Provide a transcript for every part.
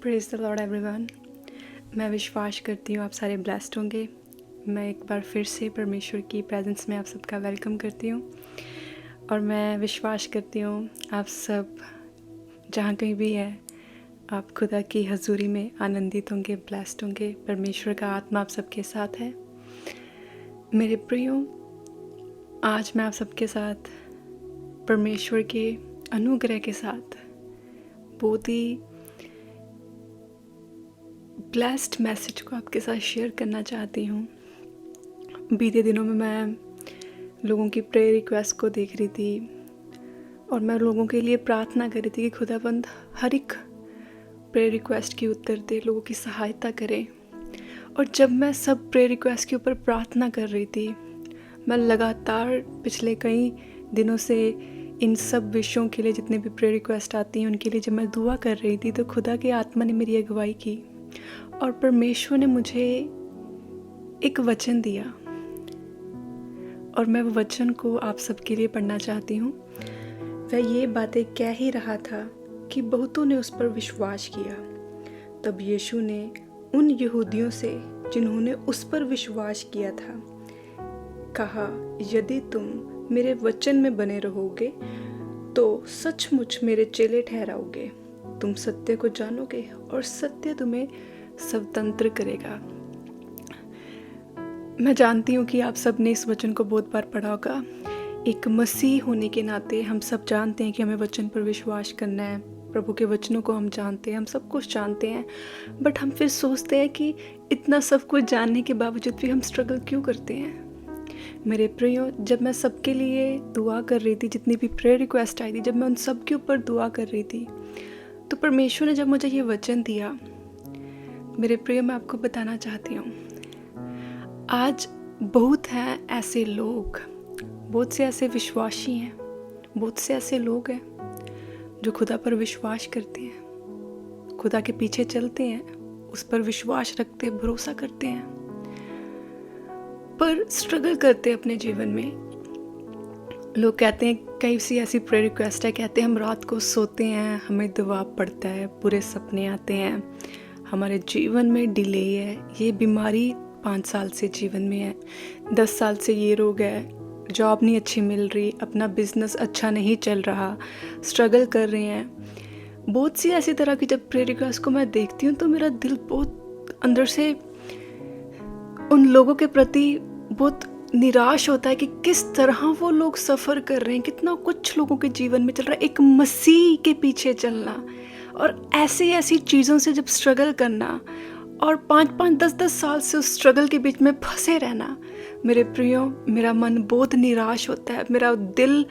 Praise the Lord everyone. मैं विश्वास करती हूँ आप सारे ब्लेस्ड होंगे। मैं एक बार फिर से परमेश्वर की प्रेजेंस में आप सबका वेलकम करती हूँ और मैं विश्वास करती हूँ आप सब जहाँ कहीं भी हैं आप खुदा की हजूरी में आनंदित होंगे, ब्लेस्ड होंगे। परमेश्वर का आत्मा आप सबके साथ है। मेरे प्रियो, आज मैं आप सबके साथ परमेश्वर के अनुग्रह के साथ बहुत ही ब्लेस्ड मैसेज को आपके साथ शेयर करना चाहती हूँ। बीते दिनों में मैं लोगों की प्रेयर रिक्वेस्ट को देख रही थी और मैं लोगों के लिए प्रार्थना कर रही थी कि खुदाबंद हर एक प्रेयर रिक्वेस्ट की उत्तर दे, लोगों की सहायता करे। और जब मैं सब प्रेयर रिक्वेस्ट के ऊपर प्रार्थना कर रही थी, मैं लगातार पिछले कई दिनों से इन सब विषयों के लिए जितने भी प्रेयर रिक्वेस्ट आती हैं उनके लिए जब मैं दुआ कर रही थी तो खुदा की आत्मा ने मेरी अगुवाई की और परमेश्वर ने मुझे एक वचन दिया और मैं वो वचन को आप सबके लिए पढ़ना चाहती हूँ। वह ये बातें कह ही रहा था कि बहुतों ने उस पर विश्वास किया। तब यीशु ने उन यहूदियों से जिन्होंने उस पर विश्वास किया था कहा, यदि तुम मेरे वचन में बने रहोगे तो सचमुच मेरे चेले ठहराओगे। तुम सत्य को जानोगे और सत्य तुम्हें स्वतंत्र करेगा। मैं जानती हूँ कि आप सब ने इस वचन को बहुत बार पढ़ा होगा। एक मसीह होने के नाते हम सब जानते हैं कि हमें वचन पर विश्वास करना है। प्रभु के वचनों को हम जानते हैं, हम सब कुछ जानते हैं, बट हम फिर सोचते हैं कि इतना सब कुछ जानने के बावजूद भी हम स्ट्रगल क्यों करते हैं। मेरे प्रियो, जब मैं सबके लिए दुआ कर रही थी, जितनी भी प्रेयर रिक्वेस्ट आई थी, जब मैं उन सब के ऊपर दुआ कर रही थी तो परमेश्वर ने जब मुझे ये वचन दिया, मेरे प्रियो, मैं आपको बताना चाहती हूँ, आज बहुत हैं ऐसे लोग, बहुत से ऐसे विश्वासी हैं, बहुत से ऐसे लोग हैं जो खुदा पर विश्वास करते हैं, खुदा के पीछे चलते हैं, उस पर विश्वास रखते हैं, भरोसा करते हैं, पर स्ट्रगल करते हैं अपने जीवन में। लोग कहते हैं, कई सी ऐसी प्रेयर रिक्वेस्ट है, कहते हैं हम रात को सोते हैं, हमें दबाव पड़ता है, बुरे सपने आते हैं, हमारे जीवन में डिले है, ये बीमारी 5 साल से जीवन में है, 10 साल से ये रोग है, जॉब नहीं अच्छी मिल रही, अपना बिजनेस अच्छा नहीं चल रहा, स्ट्रगल कर रहे हैं। बहुत सी ऐसी तरह की जब प्रेयर रिक्वेस्ट को मैं देखती हूँ तो मेरा दिल बहुत अंदर से उन लोगों के प्रति बहुत निराश होता है कि किस तरह वो लोग सफ़र कर रहे हैं, कितना कुछ लोगों के जीवन में चल रहा है। एक मसीह के पीछे चलना और ऐसी चीज़ों से जब स्ट्रगल करना और 5-5, 10-10 साल से उस स्ट्रगल के बीच में फंसे रहना, मेरे प्रियो, मेरा मन बहुत निराश होता है। मेरा दिल,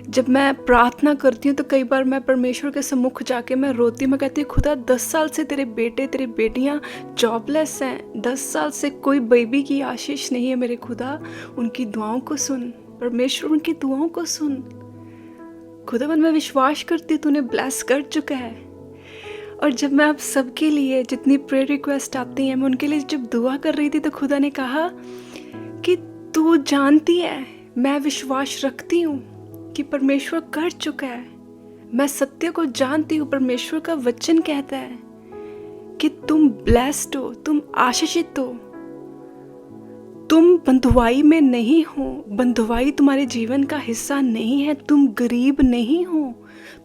जब मैं प्रार्थना करती हूँ तो कई बार मैं परमेश्वर के सम्मुख जाके मैं रोती हूँ, मैं कहती हूँ, खुदा 10 साल से तेरे बेटे तेरी बेटियाँ जॉबलेस हैं, 10 साल से कोई बेबी की आशीष नहीं है। मेरे खुदा, उनकी दुआओं को सुन, परमेश्वर उनकी दुआओं को सुन। खुदावन, मैं विश्वास करती तूने ब्लेस कर चुका है। और जब मैं आप सबके लिए जितनी प्रेयर रिक्वेस्ट आती हैं, मैं उनके लिए जब दुआ कर रही थी तो खुदा ने कहा कि तू जानती है, मैं विश्वास रखती हूँ कि परमेश्वर कर चुका है। मैं सत्य को जानती हूँ। परमेश्वर का वचन कहता है कि तुम ब्लेस्ड हो, तुम आशीषित हो, तुम बंधुआई में नहीं हो, बंधुआई तुम्हारे जीवन का हिस्सा नहीं है, तुम गरीब नहीं हो,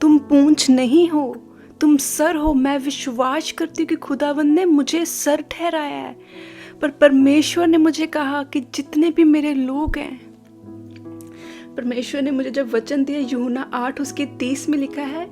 तुम पूंछ नहीं हो, तुम सर हो। मैं विश्वास करती हूँ कि खुदावंद ने मुझे सर ठहराया है, पर परमेश्वर ने मुझे कहा कि जितने भी मेरे लोग हैं, परमेश्वर ने मुझे जब वचन दिया, यूहन्ना 8:30 में लिखा है,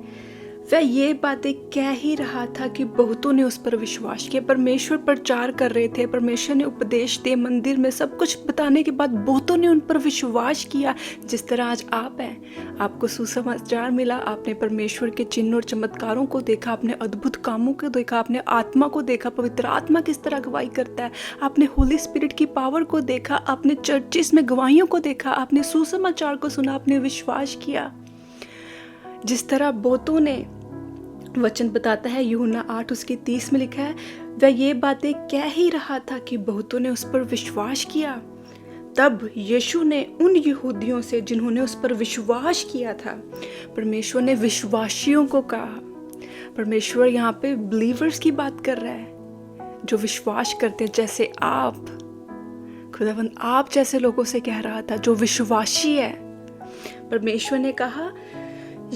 वह ये बातें कह ही रहा था कि बहुतों ने उस पर विश्वास किया। परमेश्वर प्रचार कर रहे थे, परमेश्वर ने उपदेश दिए, मंदिर में सब कुछ बताने के बाद बहुतों ने उन पर विश्वास किया। जिस तरह आज आप हैं, आपको सुसमाचार मिला, आपने परमेश्वर के चिन्ह और चमत्कारों को देखा, आपने अद्भुत कामों को देखा, आपने आत्मा को देखा, पवित्र आत्मा किस तरह गवाही करता है, आपने होली स्पिरिट की पावर को देखा, आपने चर्चिस में गवाहियों को देखा, आपने सुसमाचार को सुना, आपने विश्वास किया। जिस तरह बहुतों ने, वचन बताता है यूहन्ना 8:30 में लिखा है, वह ये बातें कह ही रहा था कि बहुतों ने उस पर विश्वास किया। तब यीशु ने उन यहूदियों से जिन्होंने उस पर विश्वास किया था, परमेश्वर ने विश्वासियों को कहा, परमेश्वर यहाँ पे बिलीवर्स की बात कर रहा है, जो विश्वास करते हैं, जैसे आप। खुदावंद आप जैसे लोगों से कह रहा था जो विश्वासी है। परमेश्वर ने कहा,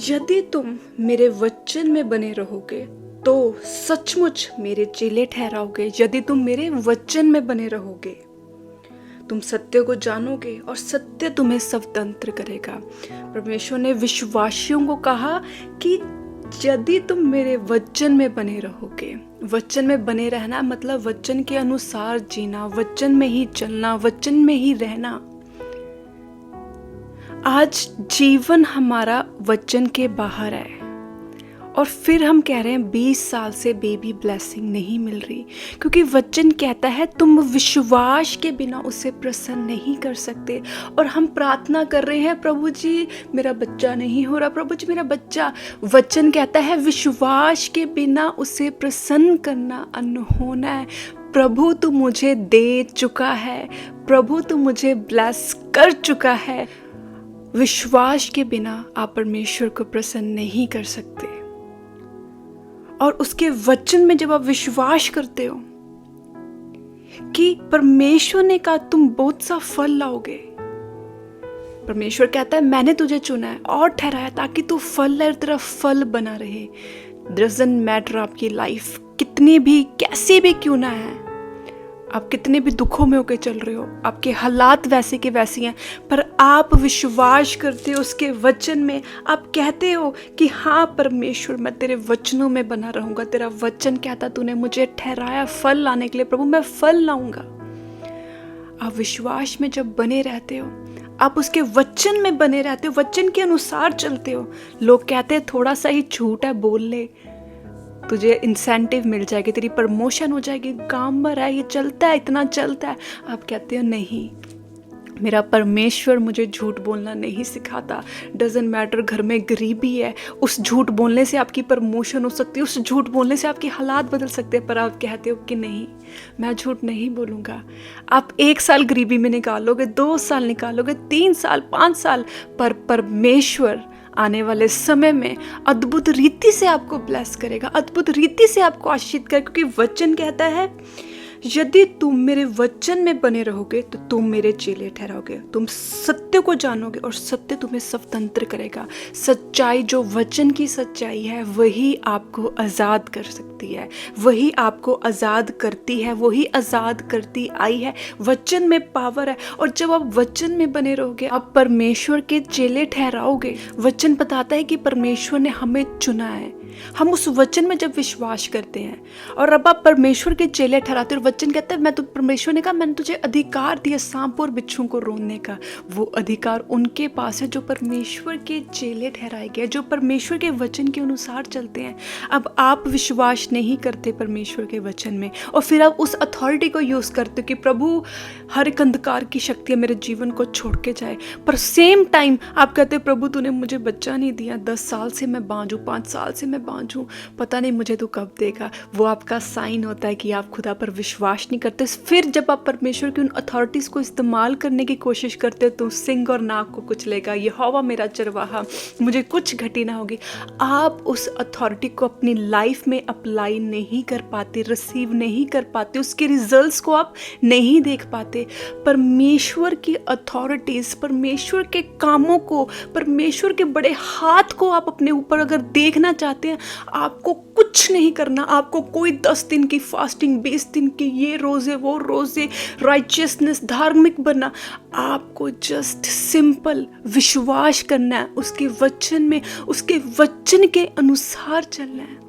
यदि तुम मेरे वचन में बने रहोगे तो सचमुच मेरे चेले ठहराओगे। यदि तुम मेरे वचन में बने रहोगे, तुम सत्य को जानोगे और सत्य तुम्हें स्वतंत्र करेगा। परमेश्वर ने विश्वासियों को कहा कि यदि तुम मेरे वचन में बने रहोगे। वचन में बने रहना मतलब वचन के अनुसार जीना, वचन में ही चलना, वचन में ही रहना। आज जीवन हमारा वचन के बाहर है और फिर हम कह रहे हैं 20 साल से बेबी ब्लेसिंग नहीं मिल रही, क्योंकि वचन कहता है तुम विश्वास के बिना उसे प्रसन्न नहीं कर सकते। और हम प्रार्थना कर रहे हैं, प्रभु जी मेरा बच्चा नहीं हो रहा, प्रभु जी मेरा बच्चा। वचन कहता है विश्वास के बिना उसे प्रसन्न करना अनहोना है। प्रभु तू मुझे दे चुका है, प्रभु तू मुझे ब्लेस कर चुका है। विश्वास के बिना आप परमेश्वर को प्रसन्न नहीं कर सकते। और उसके वचन में जब आप विश्वास करते हो कि परमेश्वर ने कहा तुम बहुत सा फल लाओगे, परमेश्वर कहता है मैंने तुझे चुना है और ठहराया ताकि तू फल लाए, तेरा फल बना रहे। डजंट मैटर आपकी लाइफ कितनी भी कैसी भी क्यों ना है, आप कितने भी दुखों में होके चल रहे हो, आपके हालात वैसे के वैसे हैं, पर आप विश्वास करते हो उसके वचन में। आप कहते हो कि हाँ परमेश्वर मैं तेरे वचनों में बना रहूंगा। तेरा वचन कहता तूने मुझे ठहराया फल लाने के लिए, प्रभु मैं फल लाऊंगा। आप विश्वास में जब बने रहते हो, आप उसके वचन में बने रहते हो, वचन के अनुसार चलते हो। लोग कहते हैं थोड़ा सा ही छूट है बोल ले, तुझे इंसेंटिव मिल जाएगी, तेरी प्रमोशन हो जाएगी, काम भर है, ये चलता है, इतना चलता है। आप कहते हो नहीं, मेरा परमेश्वर मुझे झूठ बोलना नहीं सिखाता। डजंट मैटर घर में गरीबी है, उस झूठ बोलने से आपकी प्रमोशन हो सकती है, उस झूठ बोलने से आपके हालात बदल सकते हैं, पर आप कहते हो कि नहीं मैं झूठ नहीं बोलूँगा। आप 1 साल गरीबी में निकालोगे, 2 साल निकालोगे, 3 साल 5 साल, पर परमेश्वर आने वाले समय में अद्भुत रीति से आपको ब्लेस करेगा, अद्भुत रीति से आपको आशीषित करेगा। क्योंकि वचन कहता है यदि तुम मेरे वचन में बने रहोगे तो तुम मेरे चेले ठहराओगे, तुम सत्य को जानोगे और सत्य तुम्हें स्वतंत्र करेगा। सच्चाई, जो वचन की सच्चाई है वही आपको आज़ाद कर सकती है, वही आपको आज़ाद करती है, वही आज़ाद करती आई है। वचन में पावर है और जब आप वचन में बने रहोगे आप परमेश्वर के चेले ठहराओगे। वचन बताता है कि परमेश्वर ने हमें चुना है। हम उस वचन में जब विश्वास करते हैं और अब आप परमेश्वर के चेले ठहराते हो, वचन कहता है मैं तो, परमेश्वर ने कहा मैंने तुझे अधिकार दिया सांप और बिच्छू को रोकने का। वो अधिकार उनके पास है जो परमेश्वर के चेले ठहराए गए, जो परमेश्वर के वचन के अनुसार चलते हैं। अब आप विश्वास नहीं करते परमेश्वर के वचन में और फिर आप उस अथॉरिटी को यूज करते हो कि प्रभु हर एक अंधकार की शक्ति मेरे जीवन को छोड़ के जाए, पर सेम टाइम आप कहते हो प्रभु तूने मुझे बच्चा नहीं दिया, 10 साल से मैं बांझ हूं, 5 साल से मैं बांझ हूं, पता नहीं मुझे तू कब देगा। वो आपका साइन होता है कि आप खुदा पर विश्वास नहीं करते। फिर जब आप परमेश्वर की उन अथॉरिटीज को इस्तेमाल करने की कोशिश करते हो तो सिंह और नाग को कुछ लेगा, यहोवा मेरा चरवाहा, मुझे कुछ घटी ना होगी। आप उस अथॉरिटी को अपनी लाइफ में अप्लाई नहीं कर पाते, रिसीव नहीं कर पाते, उसके रिजल्ट्स को आप नहीं देख पाते। परमेश्वर की अथॉरिटीज, परमेश्वर के कामों को, परमेश्वर के बड़े हाथ को आप अपने ऊपर अगर देखना चाहते हैं, आपको कुछ नहीं करना। आपको कोई 10 दिन की फास्टिंग, 20 दिन की ये रोजे वो रोजे, राइचियसनेस, धार्मिक बनना, आपको जस्ट सिंपल विश्वास करना है उसके वचन में, उसके वचन के अनुसार चलना है।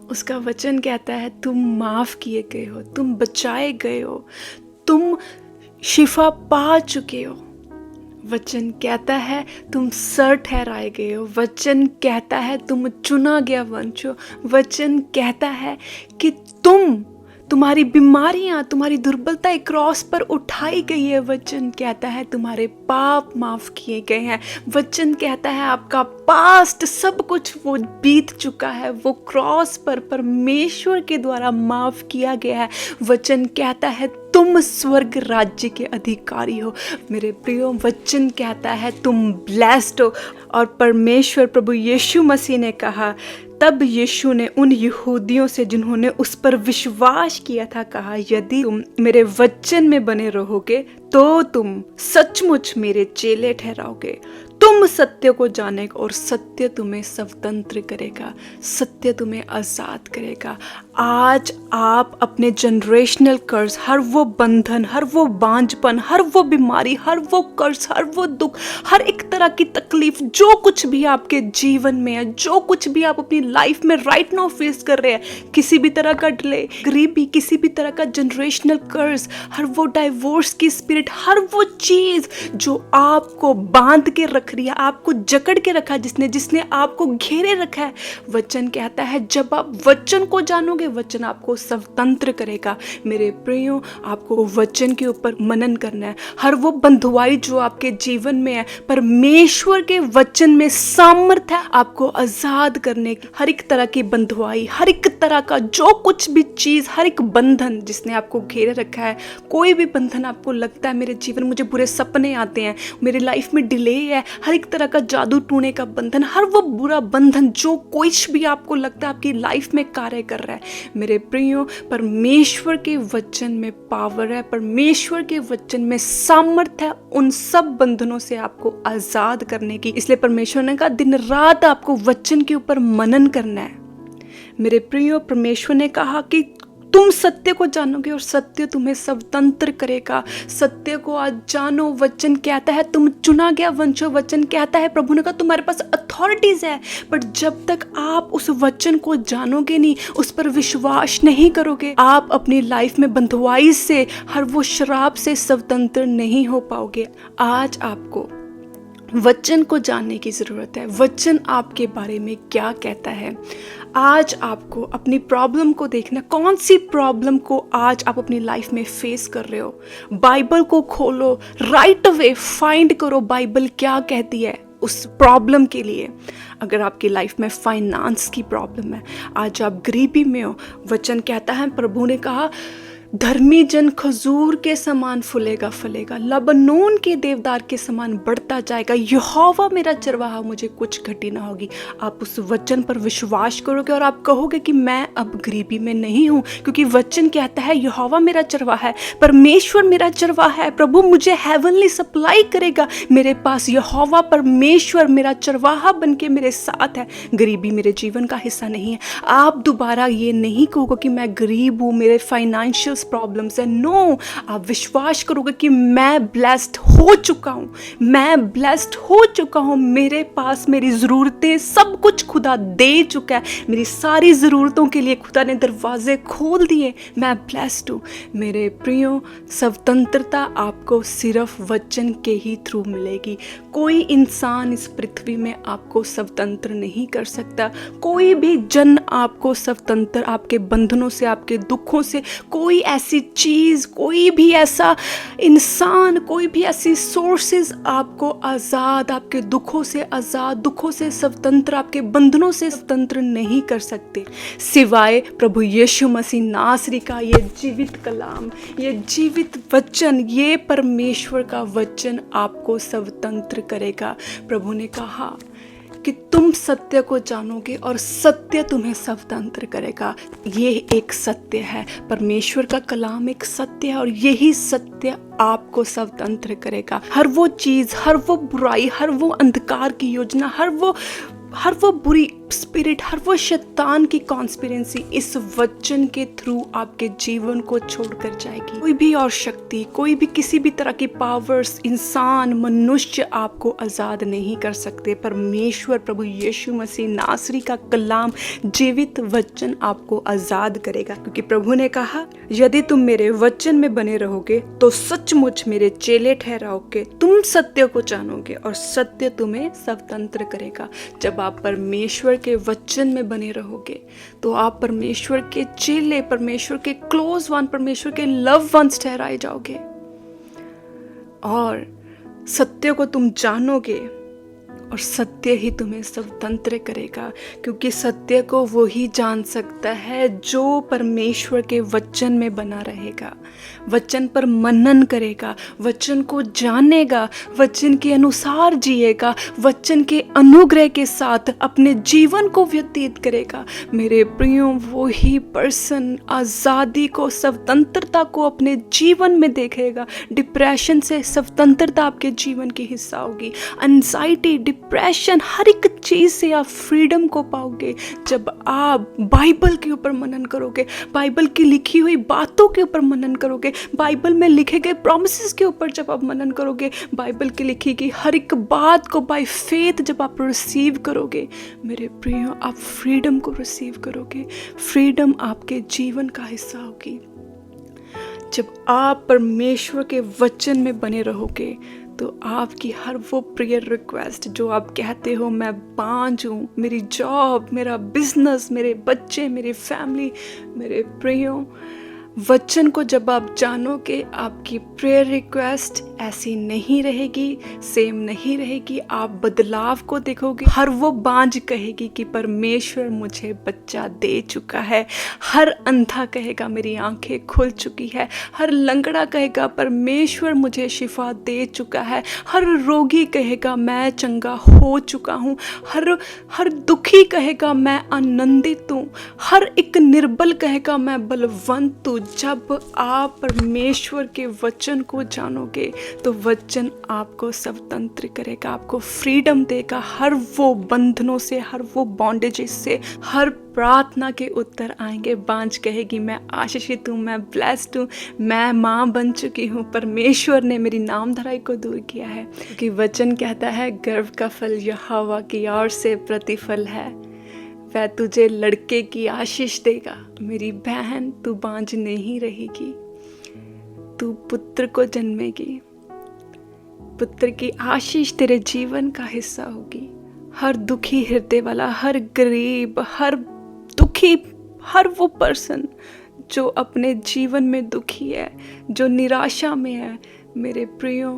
उसका वचन कहता है तुम माफ किए गए हो, तुम बचाए गए हो, तुम शिफा पा चुके हो। वचन कहता है तुम सर ठहराए गए हो, वचन कहता है तुम चुना गया वंश हो, वचन कहता है कि तुम्हारी बीमारियां, तुम्हारी दुर्बलता क्रॉस पर उठाई गई है। वचन कहता है तुम्हारे पाप माफ किए गए हैं। वचन कहता है आपका पास्ट सब कुछ वो बीत चुका है, वो क्रॉस पर परमेश्वर के द्वारा माफ किया गया है। वचन कहता है तुम स्वर्ग राज्य के अधिकारी हो। मेरे प्रियो, वचन कहता है तुम ब्लेस्ड हो। और परमेश्वर प्रभु यीशु मसीह ने कहा, तब यीशु ने उन यहूदियों से जिन्होंने उस पर विश्वास किया था कहा, यदि तुम मेरे वचन में बने रहोगे तो तुम सचमुच मेरे चेले ठहराओगे। तुम सत्य को जानेगा और सत्य तुम्हें स्वतंत्र करेगा, सत्य तुम्हें आजाद करेगा। आज आप अपने जनरेशनल कर्ज, हर वो बंधन, हर वो बांझपन, हर वो बीमारी, हर वो कर्ज, हर वो दुख, हर एक तरह की तकलीफ, जो कुछ भी आपके जीवन में है, जो कुछ भी आप अपनी लाइफ में राइट नाउ फेस कर रहे हैं, किसी भी तरह का डिले, गरीबी, किसी भी तरह का जनरेशनल कर्ज, हर वो डाइवोर्स की स्पिरिट, हर वो चीज जो आपको बांध के रख रही है, आपको जकड़ के रखा है, जिसने आपको घेरे रखा है, वचन कहता है जब आप वचन को जानोगे, वचन आपको स्वतंत्र करेगा। मेरे प्रियो, आपको वचन के ऊपर मनन करना है। हर वो बंधुआई जो आपके जीवन में है, परमेश्वर के वचन में सामर्थ है आपको आजाद करने की। हर एक तरह की बंधुआई, हर एक तरह का जो कुछ भी चीज, हर एक बंधन जिसने आपको घेरे रखा है, कोई भी बंधन आपको लगता है मेरे जीवन, मुझे बुरे सपने आते हैं, मेरी लाइफ में डिले है, हर एक तरह का जादू टूने का बंधन, हर वो बुरा बंधन जो कुछ भी आपको लगता है आपकी लाइफ में कार्य कर रहा है, मेरे प्रियो, परमेश्वर के वचन में पावर है, परमेश्वर के वचन में सामर्थ है उन सब बंधनों से आपको आजाद करने की। इसलिए परमेश्वर ने कहा दिन रात आपको वचन के ऊपर मनन करना है। मेरे प्रियो, परमेश्वर ने कहा कि तुम सत्य को जानोगे और सत्य तुम्हें स्वतंत्र करेगा। सत्य को आज जानो, वचन कहता है तुम चुना गया वंश हो। वचन कहता है, प्रभु ने कहा तुम्हारे पास अथॉरिटीज है, बट जब तक आप उस वचन को जानोगे नहीं, उस पर विश्वास नहीं करोगे, आप अपनी लाइफ में बंधुआई से, हर वो शराब से स्वतंत्र नहीं हो पाओगे। आज आपको वचन को जानने की जरूरत है। वचन आपके बारे में क्या कहता है? आज आपको अपनी प्रॉब्लम को देखना, कौन सी प्रॉब्लम को आज आप अपनी लाइफ में फेस कर रहे हो। बाइबल को खोलो, राइट अवे फाइंड करो बाइबल क्या कहती है उस प्रॉब्लम के लिए। अगर आपकी लाइफ में फाइनेंस की प्रॉब्लम है, आज आप गरीबी में हो, वचन कहता है, प्रभु ने कहा धर्मी जन खजूर के समान फूलेगा फलेगा, लबनोन के देवदार के समान बढ़ता जाएगा। यहोवा मेरा चरवाहा, मुझे कुछ घटी ना होगी। आप उस वचन पर विश्वास करोगे और आप कहोगे कि मैं अब गरीबी में नहीं हूँ, क्योंकि वचन कहता है यहोवा मेरा चरवाहा है, परमेश्वर मेरा चरवाहा है, प्रभु मुझे हेवनली सप्लाई करेगा। मेरे पास यहोवा परमेश्वर मेरा चरवाहा बन के मेरे साथ है। गरीबी मेरे जीवन का हिस्सा नहीं है। आप दोबारा ये नहीं कहोगे कि मैं गरीब हूँ, मेरे फाइनेंशियल प्रॉब्लम्स है। नो, आप विश्वास करोगे कि मैं ब्लेस्ड हो चुका हूं, मैं ब्लेस्ड हो चुका हूं, मेरे पास मेरी जरूरतें सब कुछ खुदा दे चुका है, मेरी सारी जरूरतों के लिए खुदा ने दरवाजे खोल दिए, मैं ब्लेस्ड हूं। मेरे प्रियो, स्वतंत्रता आपको सिर्फ वचन के ही थ्रू मिलेगी। कोई इंसान इस पृथ्वी में आपको स्वतंत्र नहीं कर सकता। कोई भी जन आपको स्वतंत्र, आपके बंधनों से, आपके दुखों से, कोई ऐसी चीज, कोई भी ऐसा इंसान, कोई भी ऐसी सोर्सेस आपको आजाद, आपके दुखों से आजाद, दुखों से स्वतंत्र, आपके बंधनों से स्वतंत्र नहीं कर सकते, सिवाय प्रभु यीशु मसीह नासरी का ये जीवित कलाम, ये जीवित वचन, ये परमेश्वर का वचन आपको स्वतंत्र करेगा। प्रभु ने कहा कि तुम सत्य को जानोगे और सत्य तुम्हें स्वतंत्र करेगा। ये एक सत्य है, परमेश्वर का कलाम एक सत्य है और यही सत्य आपको स्वतंत्र करेगा। हर वो चीज, हर वो बुराई, हर वो अंधकार की योजना, हर वो बुरी स्पिरिट, हर वो शैतान की कॉन्स्पिरेंसी इस वचन के थ्रू आपके जीवन को छोड़कर जाएगी। कोई भी और शक्ति, कोई भी किसी भी तरह की पावर्स, इंसान, मनुष्य आपको आजाद नहीं कर सकते। परमेश्वर प्रभु यीशु मसीह नासरी का कलाम, जीवित वचन आपको आजाद करेगा, क्योंकि प्रभु ने कहा यदि तुम मेरे वचन में बने रहोगे तो सचमुच मेरे चेले ठहराओगे, तुम सत्य को जानोगे और सत्य तुम्हें स्वतंत्र करेगा। जब आप परमेश्वर के वचन में बने रहोगे तो आप परमेश्वर के चेले, परमेश्वर के क्लोज वन, परमेश्वर के लव वंस ठहराए जाओगे। और सत्य को तुम जानोगे और सत्य ही तुम्हें स्वतंत्र करेगा, क्योंकि सत्य को वो ही जान सकता है जो परमेश्वर के वचन में बना रहेगा, वचन पर मनन करेगा, वचन को जानेगा, वचन के अनुसार जिएगा, वचन के अनुग्रह के साथ अपने जीवन को व्यतीत करेगा। मेरे प्रियो, वो ही पर्सन आज़ादी को, स्वतंत्रता को अपने जीवन में देखेगा। डिप्रेशन से स्वतंत्रता आपके जीवन की हिस्सा होगी। एंजाइटी, डिप्रेशन, हर एक चीज़ से आप फ्रीडम को पाओगे जब आप बाइबल के ऊपर मनन करोगे, बाइबल की लिखी हुई बातों के ऊपर मनन करोगे, बाइबल में लिखे गए प्रॉमिसेस के ऊपर जब आप मनन करोगे, बाइबल की लिखी गई हर एक बात को बाय फेथ जब आप रिसीव करोगे, मेरे प्रियो, आप फ्रीडम को रिसीव करोगे। फ्रीडम आपके जीवन का हिस्सा होगी। जब आप परमेश्वर के वचन में बने रहोगे तो आपकी हर वो प्रेयर रिक्वेस्ट जो आप कहते हो, मैं बांझ हूँ, मेरी जॉब, मेरा बिजनेस, मेरे बच्चे, मेरी फैमिली, मेरे प्रियो, वचन को जब आप जानोगे, आपकी प्रेयर रिक्वेस्ट ऐसी नहीं रहेगी, सेम नहीं रहेगी। आप बदलाव को देखोगे। हर वो बांझ कहेगी कि परमेश्वर मुझे बच्चा दे चुका है। हर अंधा कहेगा मेरी आंखें खुल चुकी है। हर लंगड़ा कहेगा परमेश्वर मुझे शिफा दे चुका है। हर रोगी कहेगा मैं चंगा हो चुका हूँ। हर दुखी कहेगा मैं आनंदित हूँ। हर एक निर्बल कहेगा मैं बलवंत हूँ। जब आप परमेश्वर के वचन को जानोगे तो वचन आपको स्वतंत्र करेगा, आपको फ्रीडम देगा हर वो बंधनों से, हर वो बॉन्डेजेस से। हर प्रार्थना के उत्तर आएंगे। बांझ कहेगी मैं आशीषित हूँ, मैं ब्लेस्ड हूँ, मैं माँ बन चुकी हूँ, परमेश्वर ने मेरी नामधराई को दूर किया है। क्योंकि वचन कहता है गर्भ का फल यहोवा की ओर से प्रतिफल है, वह तुझे लड़के की आशीष देगा। मेरी बहन, तू बांझ नहीं रहेगी, तू पुत्र को जन्मेगी। पुत्र की आशीष तेरे जीवन का हिस्सा होगी। हर दुखी हृदय वाला, हर गरीब, हर दुखी, हर वो पर्सन जो अपने जीवन में दुखी है, जो निराशा में है, मेरे प्रियो,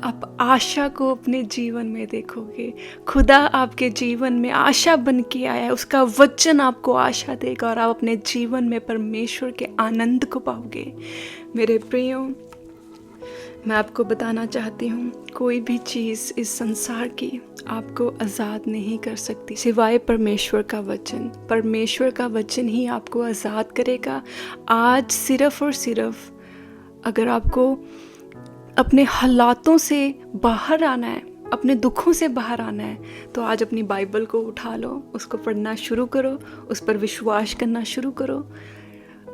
आप आशा को अपने जीवन में देखोगे। खुदा आपके जीवन में आशा बन के आया है, उसका वचन आपको आशा देगा और आप अपने जीवन में परमेश्वर के आनंद को पाओगे। मेरे प्रियो, मैं आपको बताना चाहती हूँ, कोई भी चीज़ इस संसार की आपको आज़ाद नहीं कर सकती सिवाय परमेश्वर का वचन। परमेश्वर का वचन ही आपको आज़ाद करेगा। आज सिर्फ़ और सिर्फ अगर आपको अपने हालातों से बाहर आना है, अपने दुखों से बाहर आना है, तो आज अपनी बाइबल को उठा लो, उसको पढ़ना शुरू करो, उस पर विश्वास करना शुरू करो,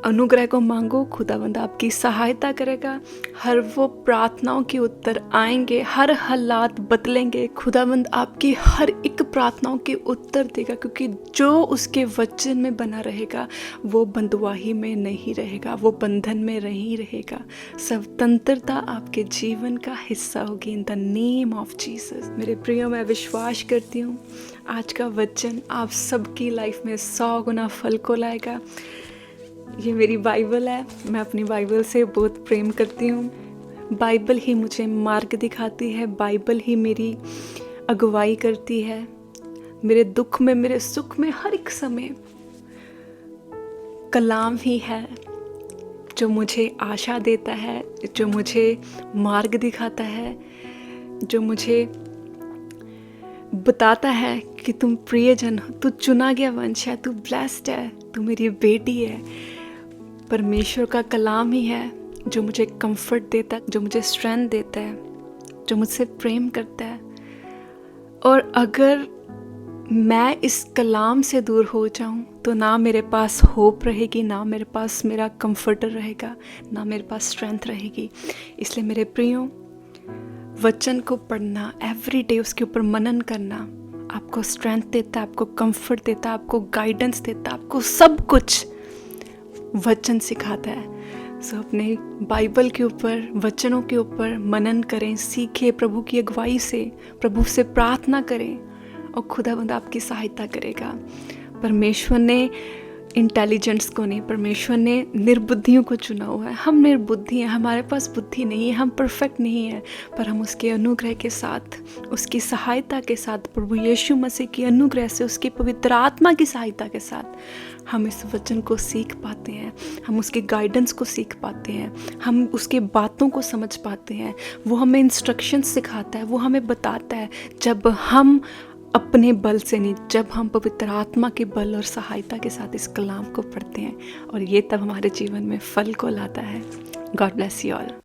अनुग्रह को मांगो। खुदावंद आपकी सहायता करेगा। हर वो प्रार्थनाओं के उत्तर आएंगे, हर हालात बदलेंगे। खुदावंद आपकी हर एक प्रार्थनाओं के उत्तर देगा, क्योंकि जो उसके वचन में बना रहेगा वो बंधुआही में नहीं रहेगा, वो बंधन में नहीं रहेगा। स्वतंत्रता आपके जीवन का हिस्सा होगी in the name of Jesus. मेरे प्रियो, मैं विश्वास करती हूँ आज का वचन आप सबकी लाइफ में 100 गुना फल को लाएगा। ये मेरी बाइबल है, मैं अपनी बाइबल से बहुत प्रेम करती हूँ। बाइबल ही मुझे मार्ग दिखाती है, बाइबल ही मेरी अगुवाई करती है। मेरे दुख में, मेरे सुख में, हर एक समय कलाम ही है जो मुझे आशा देता है, जो मुझे मार्ग दिखाता है, जो मुझे बताता है कि तुम प्रियजन हो, तू चुना गया वंश है, तू ब्लेस्ड है, तू मेरी बेटी है। परमेश्वर का कलाम ही है जो मुझे कंफर्ट देता है, जो मुझे स्ट्रेंथ देता है, जो मुझसे प्रेम करता है। और अगर मैं इस कलाम से दूर हो जाऊं तो ना मेरे पास होप रहेगी, ना मेरे पास मेरा कंफर्टर रहेगा, ना मेरे पास स्ट्रेंथ रहेगी। इसलिए मेरे प्रियो, वचन को पढ़ना, एवरी डे उसके ऊपर मनन करना आपको स्ट्रेंथ देता है, आपको कंफर्ट देता है, आपको गाइडेंस देता है, आपको सब कुछ वचन सिखाता है। सो अपने बाइबल के ऊपर, वचनों के ऊपर मनन करें, सीखें, प्रभु की अगुवाई से, प्रभु से प्रार्थना करें और खुदावंद आपकी सहायता करेगा। परमेश्वर ने इंटेलिजेंट्स को नहीं, परमेश्वर ने निर्बुद्धियों को चुना हुआ है। हम निर्बुद्धि हैं, हमारे पास बुद्धि नहीं है, हम परफेक्ट नहीं है, पर हम उसके अनुग्रह के साथ, उसकी सहायता के साथ, प्रभु यीशु मसीह की अनुग्रह से, उसकी पवित्र आत्मा की सहायता के साथ हम इस वचन को सीख पाते हैं, हम उसके गाइडेंस को सीख पाते हैं, हम उसके बातों को समझ पाते हैं। वो हमें इंस्ट्रक्शन सिखाता है, वो हमें बताता है, जब हम अपने बल से नहीं, जब हम पवित्र आत्मा के बल और सहायता के साथ इस कलाम को पढ़ते हैं, और ये तब हमारे जीवन में फल को लाता है। God bless you all.